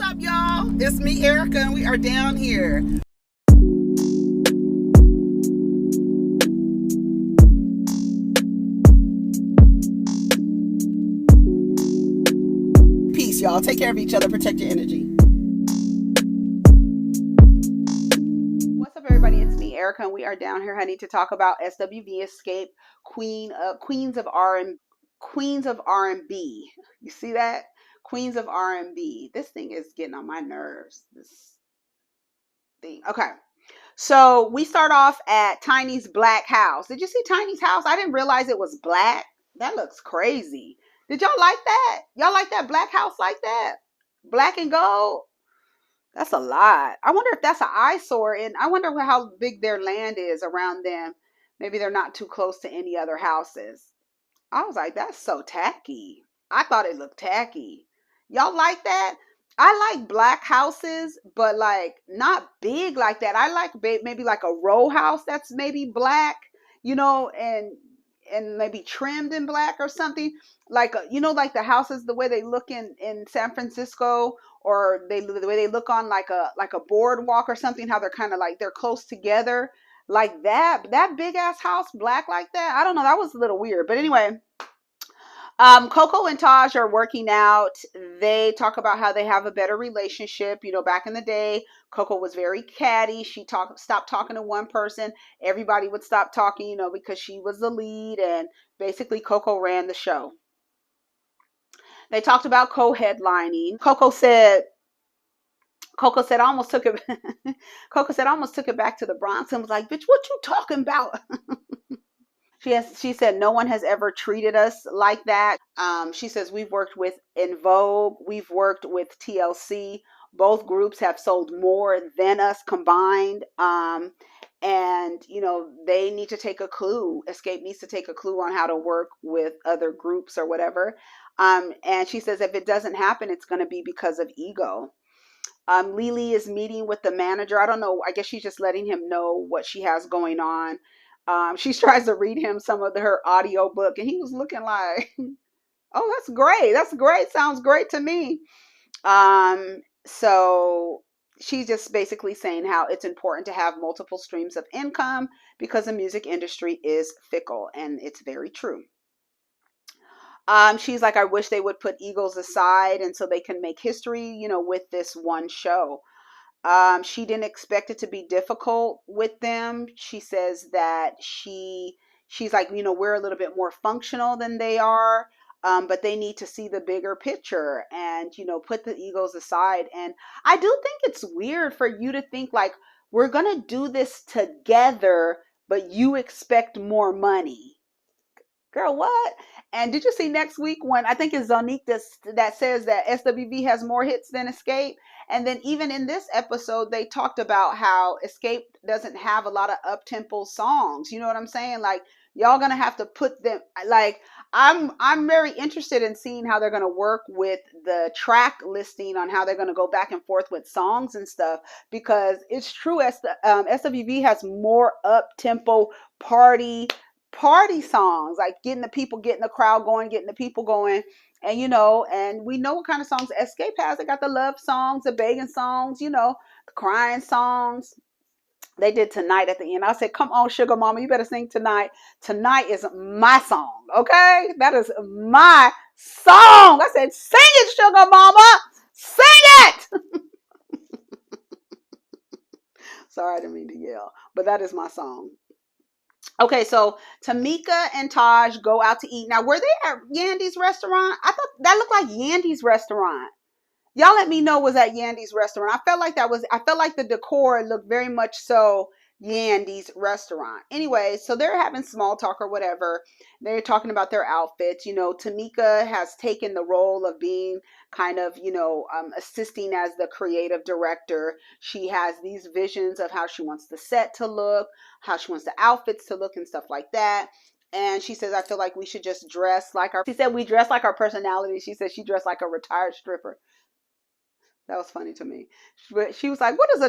up, y'all? It's me, Erica, and we are down here. Peace, y'all. Take care of each other. Protect your energy. What's up, everybody? It's me, Erica, and we are down here, honey, to talk about SWV Xscape, Queens of R&B. You see that? Queens of R&B. This thing is getting on my nerves. This thing. Okay. So we start off at Tiny's black house. Did you see Tiny's house? I didn't realize it was black. That looks crazy. Did y'all like that? Y'all like that black house like that? Black and gold? That's a lot. I wonder if that's an eyesore, and I wonder how big their land is around them. Maybe they're not too close to any other houses. I was like, that's so tacky. I thought it looked tacky. Y'all like that? I like black houses, but like not big like that. I like maybe like a row house that's maybe black, and maybe trimmed in black or something. Like like the houses the way they look in San Francisco, or the way they look on like a boardwalk or something. How they're kind of like they're close together, like that big ass house black like that. I don't know. That was a little weird, but anyway. Coco and Taj are working out. They talk about how they have a better relationship. Back in the day, Coco was very catty. She stopped talking to one person. Everybody would stop talking, because she was the lead, and basically Coco ran the show. They talked about co-headlining. Coco said I almost took it. Coco said I almost took it back to the Bronx and was like, "Bitch, what you talking about?" She said no one has ever treated us like that. She says we've worked with En Vogue, we've worked with TLC. Both groups have sold more than us combined. And they need to take a clue. Xscape needs to take a clue on how to work with other groups or whatever. And she says if it doesn't happen, it's going to be because of ego. Lily is meeting with the manager. I don't know. I guess she's just letting him know what she has going on. She tries to read him some of her audio book, and he was looking like, "Oh, that's great. That's great. Sounds great to me." So she's just basically saying how it's important to have multiple streams of income because the music industry is fickle, and it's very true. She's like, I wish they would put egos aside, and so they can make history, with this one show. She didn't expect it to be difficult with them. She says that she's like, we're a little bit more functional than they are, but they need to see the bigger picture and, put the egos aside. And I do think it's weird for you to think like, we're going to do this together, but you expect more money. Girl, what? And did you see next week when I think it's Zonique that says that SWV has more hits than Xscape? And then even in this episode, they talked about how Xscape doesn't have a lot of up-tempo songs. You know what I'm saying? Like, y'all gonna have to put them, like, I'm very interested in seeing how they're gonna work with the track listing on how they're gonna go back and forth with songs and stuff, because it's true SWV has more up-tempo party songs, like getting the crowd going, getting the people going. And and we know what kind of songs Xscape has. They got the love songs, the begging songs, the crying songs. They did Tonight at the end. I said, come on, sugar mama, you better sing Tonight. Tonight is my song, okay? That is my song. I said, sing it, sugar mama, sing it. Sorry, I didn't mean to yell, but that is my song. Okay, so Tamika and Taj go out to eat. Now, were they at Yandy's restaurant? I thought that looked like Yandy's restaurant. Y'all let me know was at Yandy's restaurant. I felt like the decor looked very much so Yandy's restaurant. Anyway, so they're having small talk or whatever. They're talking about their outfits. Tamika has taken the role of being kind of, assisting as the creative director. She has these visions of how she wants the set to look, how she wants the outfits to look and stuff like that. And she says, I feel like we should just dress like she said, we dress like our personality. She said she dressed like a retired stripper. That was funny to me. She was like, what is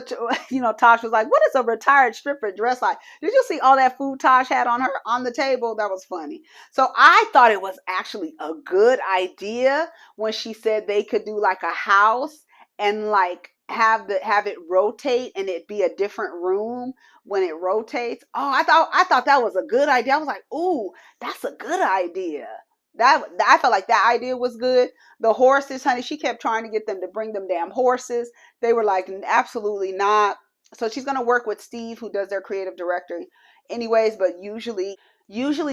Tosh was like, what is a retired stripper dress like? Did you see all that food Tosh had on the table? That was funny. So I thought it was actually a good idea when she said they could do like a house and like have it rotate and it be a different room when it rotates. Oh, I thought that was a good idea. I was like, ooh, that's a good idea. That I felt like that idea was good. The horses, honey, she kept trying to get them to bring them damn horses. They were like, absolutely not. So she's gonna work with Steve, who does their creative directing, anyways. But usually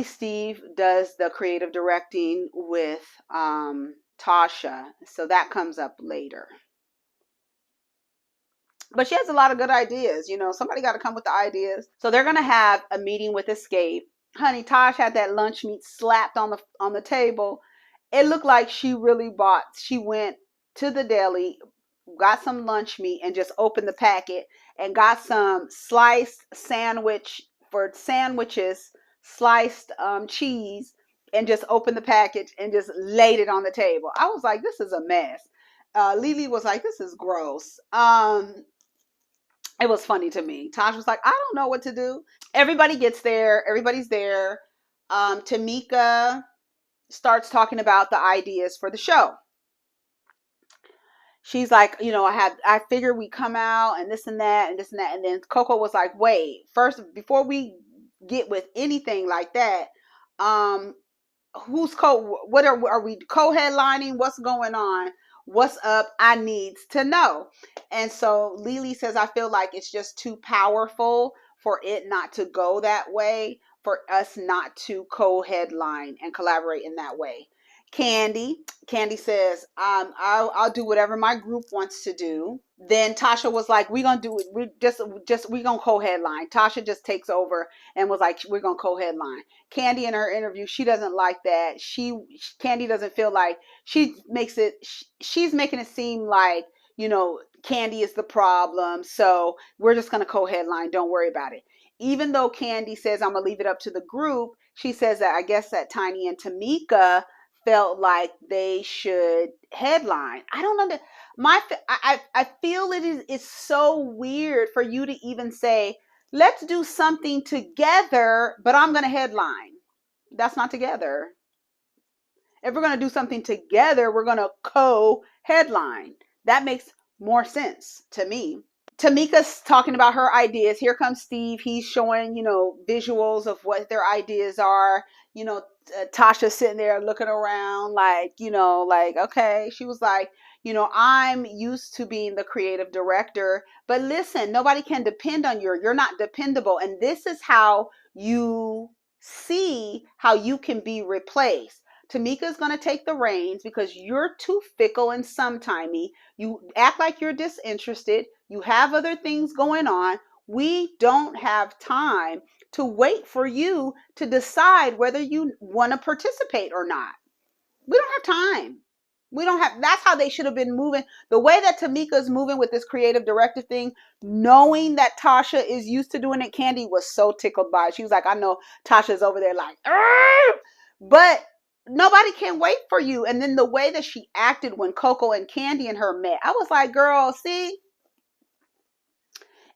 Steve does the creative directing with Tasha, so that comes up later. But she has a lot of good ideas. Somebody got to come with the ideas. So they're gonna have a meeting with Xscape. Honey, Tosh had that lunch meat slapped on the table. It looked like she really bought. She went to the deli, got some lunch meat, and just opened the packet and got some sliced sandwich for sandwiches, sliced cheese, and just opened the package and just laid it on the table. I was like, this is a mess. Lily was like, this is gross. It was funny to me. Taj was like, I don't know what to do. Everybody gets there. Everybody's there. Tamika starts talking about the ideas for the show. She's like, I figured we come out and this and that and this and that. And then Coco was like, wait, first, before we get with anything like that, what are we co-headlining? What's going on? What's up? I needs to know. And so Lily says, I feel like it's just too powerful for it not to go that way, for us not to co-headline and collaborate in that way. Candy says, I'll do whatever my group wants to do. Then Tasha was like, we're gonna do it. We're gonna co-headline. Tasha just takes over and was like, we're gonna co-headline. Candy in her interview, she doesn't like that. Candy doesn't feel like she's making it seem like, Candy is the problem. So we're just gonna co-headline. Don't worry about it. Even though Candy says, I'm gonna leave it up to the group, she says that I guess that Tiny and Tamika felt like they should headline. I don't know. I feel it's so weird for you to even say, let's do something together, but I'm going to headline. That's not together. If we're going to do something together, we're going to co-headline. That makes more sense to me. Tamika's talking about her ideas. Here comes Steve. He's showing, visuals of what their ideas are. Tasha sitting there looking around like, okay. She was like, I'm used to being the creative director, but listen, nobody can depend on you. You're not dependable. And this is how you see how you can be replaced. Tamika's going to take the reins because you're too fickle and sometimey. You act like you're disinterested. You have other things going on. We don't have time to wait for you to decide whether you want to participate or not. We don't have time. That's how they should have been moving. The way that Tamika's moving with this creative directive thing, knowing that Tasha is used to doing it, Candy was so tickled by it. She was like, I know Tasha's over there like, argh! But nobody can wait for you. And then the way that she acted when Coco and Candy and her met, I was like, girl, see,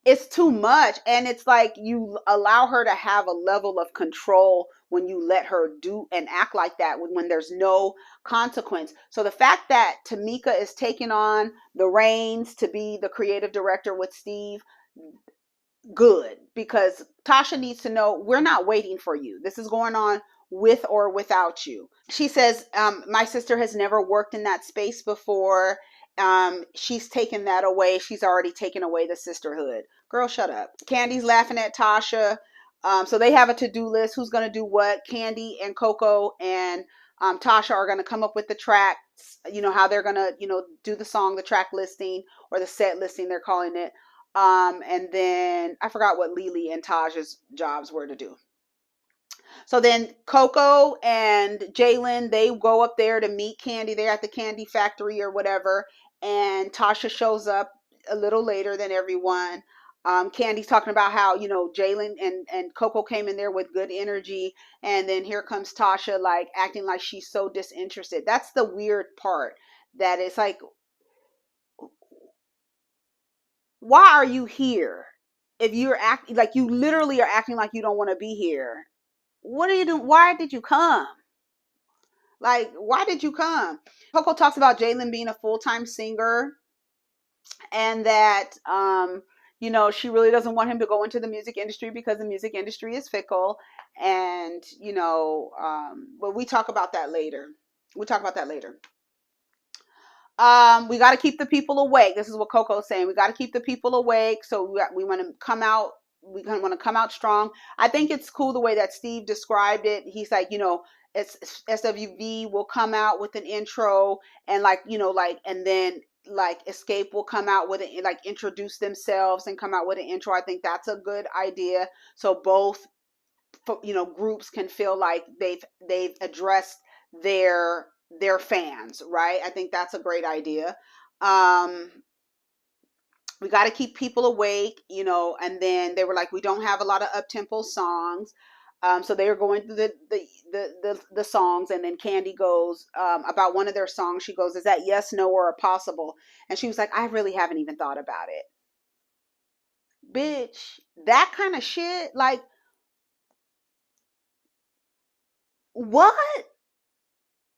it's too much. And it's like you allow her to have a level of control when you let her do and act like that when there's no consequence. So the fact that Tamika is taking on the reins to be the creative director with Steve, good, because Tasha needs to know we're not waiting for you. This is going on with or without you. She says, my sister has never worked in that space before. She's taken that away. She's already taken away the sisterhood. Girl, shut up. Candy's laughing at Tasha. So they have a to-do list. Who's going to do what? Candy and Coco and Tasha are going to come up with the tracks, how they're going to, do the song, the track listing or the set listing, they're calling it. And then I forgot what Lily and Taj's jobs were to do. So then Coco and Jalen, they go up there to meet Candy. They're at the candy factory or whatever. And Tasha shows up a little later than everyone. Candy's talking about how, Jalen and Coco came in there with good energy. And then here comes Tasha, like acting like she's so disinterested. That's the weird part, that it's like, why are you here? If you're acting like you literally are acting like you don't want to be here. What are you doing? Why did you come? Like, why did you come? Coco talks about Jalen being a full-time singer. and that she really doesn't want him to go into the music industry because the music industry is fickle. And but we talk about that later. We talk about that later. We got to keep the people awake. This is what Coco's saying. We got to keep the people awake. So we want to come out. We want to come out strong. I think it's cool the way that Steve described it. He's like, SWV will come out with an intro, and and then Xscape will come out with it, introduce themselves and come out with an intro. I think that's a good idea. So both, groups can feel like they've addressed their fans, right? I think that's a great idea. We got to keep people awake, and then they were like, we don't have a lot of up-tempo songs. So they were going through the songs, and then Candy goes about one of their songs. She goes, is that yes, no, or a possible? And she was like, I really haven't even thought about it. Bitch, that kind of shit, like, what?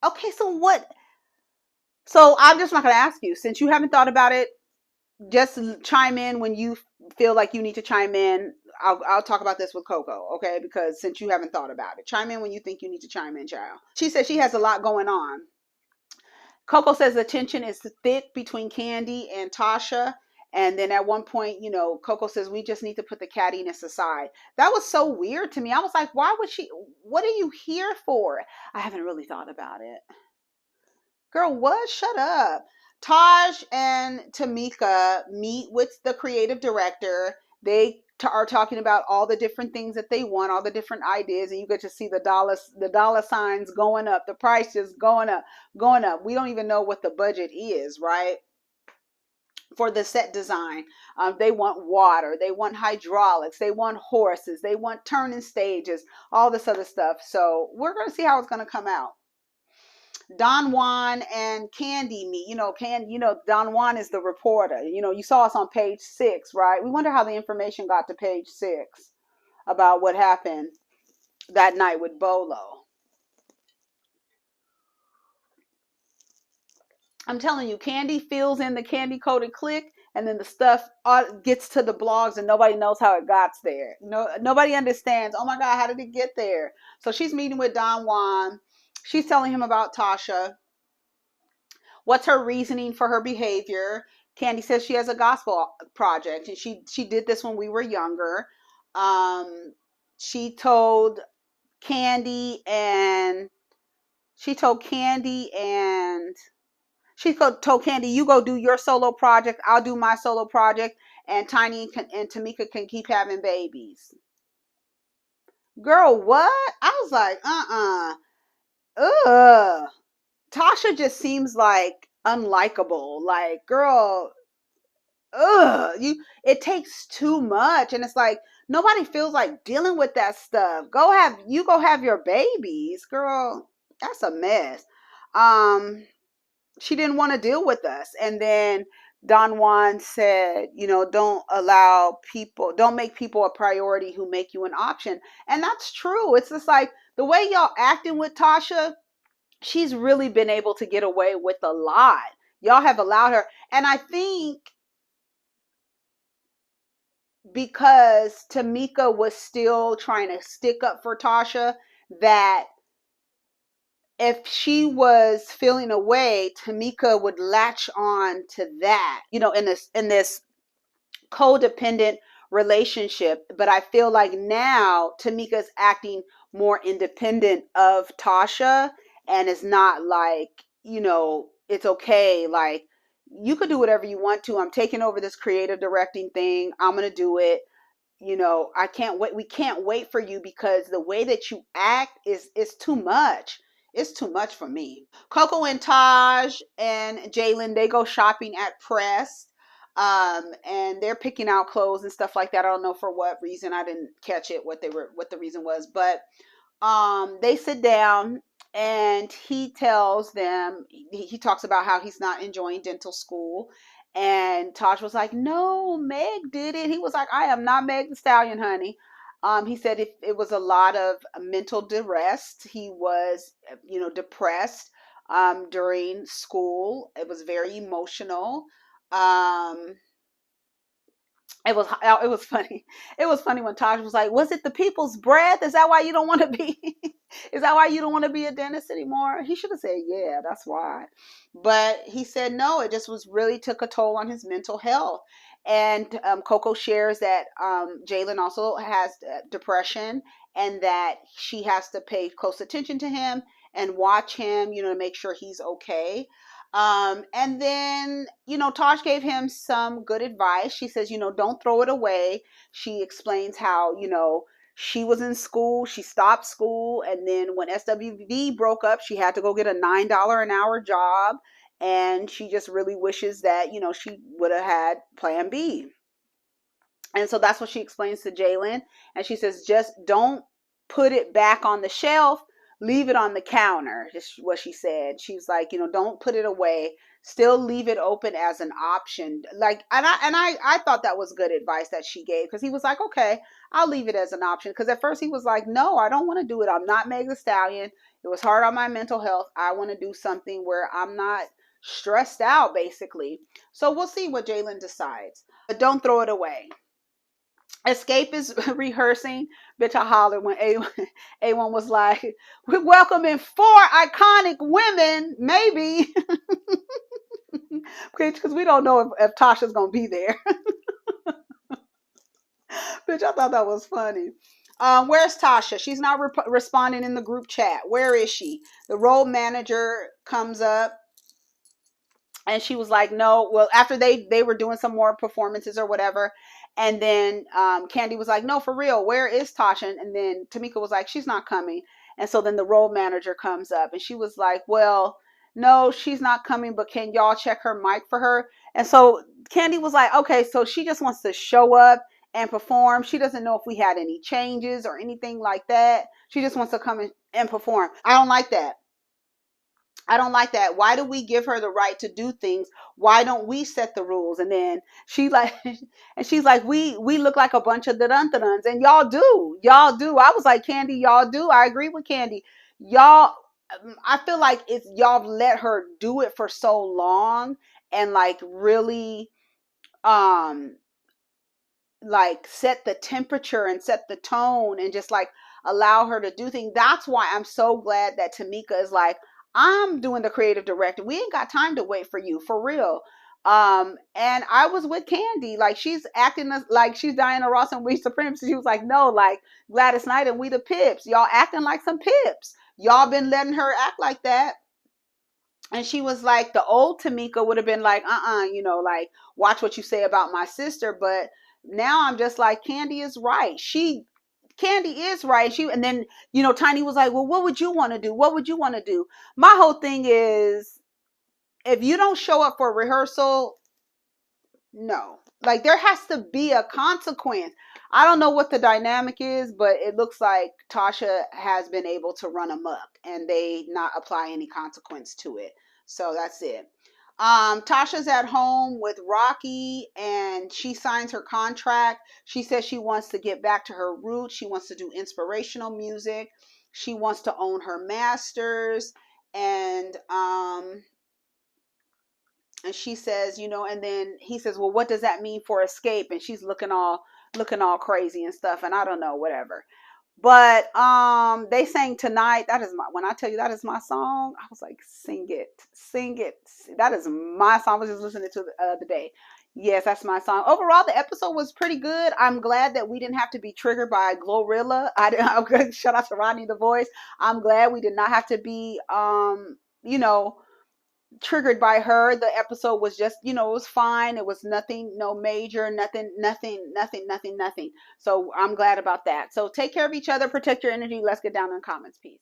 Okay, so what? So I'm just not going to ask you, since you haven't thought about it. Just chime in when you feel like you need to chime in. I'll talk about this with Coco, okay? Because since you haven't thought about it, chime in when you think you need to chime in, child. She says she has a lot going on. Coco says the tension is thick between Candy and Tasha. And then at one point, Coco says, we just need to put the cattiness aside. That was so weird to me. I was like, why would she? What are you here for? I haven't really thought about it. Girl, what? Shut up. Taj and Tamika meet with the creative director. They are talking about all the different things that they want, all the different ideas, and you get to see the dollar signs going up, the prices going up, going up. We don't even know what the budget is, right? For the set design. They want water, they want hydraulics, they want horses, they want turning stages, all this other stuff. So we're going to see how it's going to come out. Don Juan and Candy meet. Don Juan is the reporter. You saw us on page 6, right? We wonder how the information got to page 6 about what happened that night with Bolo. I'm telling you, Candy fills in the candy coated click, and then the stuff gets to the blogs, and nobody knows how it got there. Nobody understands. Oh my God, how did it get there? So she's meeting with Don Juan. She's telling him about Tasha. What's her reasoning for her behavior? Candy says she has a gospel project, and she did this when we were younger. She told Candy, you go do your solo project, I'll do my solo project, and Tiny and Tamika can keep having babies. Girl, what? I was like, ugh. Tasha just seems like unlikable. Like, girl, it takes too much, and it's like nobody feels like dealing with that stuff. Go have your babies, girl. That's a mess. She didn't want to deal with us, and then Don Juan said, don't make people a priority who make you an option, and that's true. It's just like the way y'all acting with Tasha. She's really been able to get away with a lot. Y'all have allowed her. And I think because Tamika was still trying to stick up for Tasha, that if she was feeling away, Tamika would latch on to that, in this codependent relationship. But I feel like now Tamika's acting more independent of Tasha, and it's not like, it's okay. Like, you could do whatever you want to. I'm taking over this creative directing thing. I'm going to do it. I can't wait. We can't wait for you because the way that you act is too much. It's too much for me. Coco and Taj and Jalen, they go shopping at Press. And they're picking out clothes and stuff like that. I don't know for what reason. I didn't catch it, what the reason was, but they sit down, and he tells them, he talks about how he's not enjoying dental school. And Taj was like, no, Meg did it. He was like, I am not Meg the Stallion, honey. He said it was a lot of mental duress. He was, depressed during school. It was very emotional. Um, it was funny. It was funny when Taj was like, "Was it the people's breath? Is that why you don't want to be? Is that why you don't want to be a dentist anymore?" He should have said, "Yeah, that's why," but he said no. It just was really took a toll on his mental health. And Coco shares that Jalen also has depression, and that she has to pay close attention to him and watch him, to make sure he's okay. And then, Tosh gave him some good advice. She says, don't throw it away. She explains how, she was in school, she stopped school, and then when SWV broke up, she had to go get a $9 an hour job. And she just really wishes that, she would have had plan B. And so that's what she explains to Jalen. And she says, just don't put it back on the shelf. Leave it on the counter. Just what she said. She's like, don't put it away. Still leave it open as an option. Like, and I thought that was good advice that she gave, because he was like, okay, I'll leave it as an option. Because at first he was like, no, I don't want to do it. I'm not Meg Thee Stallion. It was hard on my mental health. I want to do something where I'm not stressed out, basically. So we'll see what Jalen decides. But don't throw it away. Xscape is rehearsing. Bitch, I hollered when A1 was like, we're welcoming 4 iconic women, maybe. Because we don't know if Tasha's going to be there. Bitch, I thought that was funny. Where's Tasha? She's not responding in the group chat. Where is she? The role manager comes up. And she was like, no. Well, after they were doing some more performances or whatever. And then Candy was like, no, for real, where is Tasha? And then Tamika was like, she's not coming. And so then the role manager comes up and she was like, well, no, she's not coming, but can y'all check her mic for her? And so Candy was like, okay, so she just wants to show up and perform. She doesn't know if we had any changes or anything like that. She just wants to come and perform. I don't like that. I don't like that. Why do we give her the right to do things? Why don't we set the rules? And then she's like, we look like a bunch of dun-dun-duns, and y'all do. I was like, Candy, y'all do. I agree with Candy. Y'all, I feel like it's y'all let her do it for so long, and like really, like set the temperature and set the tone and just like allow her to do things. That's why I'm so glad that Tamika is like, I'm doing the creative director. We ain't got time to wait for you, for real. And I was with Candy. Like, she's acting like she's Diana Ross and We Supreme. So she was like, no, like Gladys Knight and We the Pips. Y'all acting like some pips. Y'all been letting her act like that. And she was like, the old Tamika would have been like, like, watch what you say about my sister. But now I'm just like, Candy is right. Candy is right. And then, Tiny was like, well, what would you want to do? What would you want to do? My whole thing is, if you don't show up for rehearsal, no. Like, there has to be a consequence. I don't know what the dynamic is, but it looks like Tasha has been able to run amok and they not apply any consequence to it. So that's it. Tasha's at home with Rocky and she signs her contract. She says she wants to get back to her roots. She wants to do inspirational music. She wants to own her masters. And she says, and then he says, well, what does that mean for Xscape? And she's looking all crazy and stuff. And I don't know, whatever. But they sang Tonight. That is when I tell you that is my song, I was like, sing it. That is my song. I was just listening to the other day. Yes, that's my song. Overall, the episode was pretty good. I'm glad that we didn't have to be triggered by Glorilla. Shout out to Rodney the Voice. I'm glad we did not have to be triggered by her. The episode was just, it was fine. It was nothing, no major, nothing. So I'm glad about that. So take care of each other, protect your energy. Let's get down in the comments. Peace.